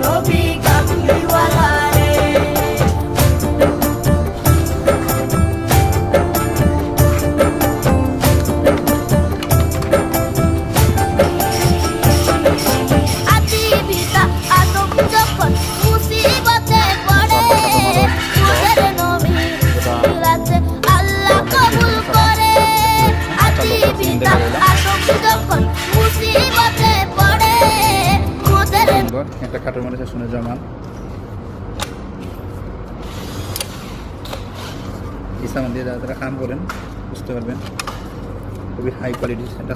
নবী কামলিওয়ালা রে। আদি পিতা আদম যখন মুসিবতে পড়ে, মোদের নবী মিলাতে আল্লাহ কবুল করে। আদি পিতা আদম যখন মুসিবতে পড়ে, মোদের একটা কাঠের মানুষের শুনে জমান ইসলাম দিয়ে যারা কাম করেন বুঝতে পারবেন, খুবই হাই কোয়ালিটির এটা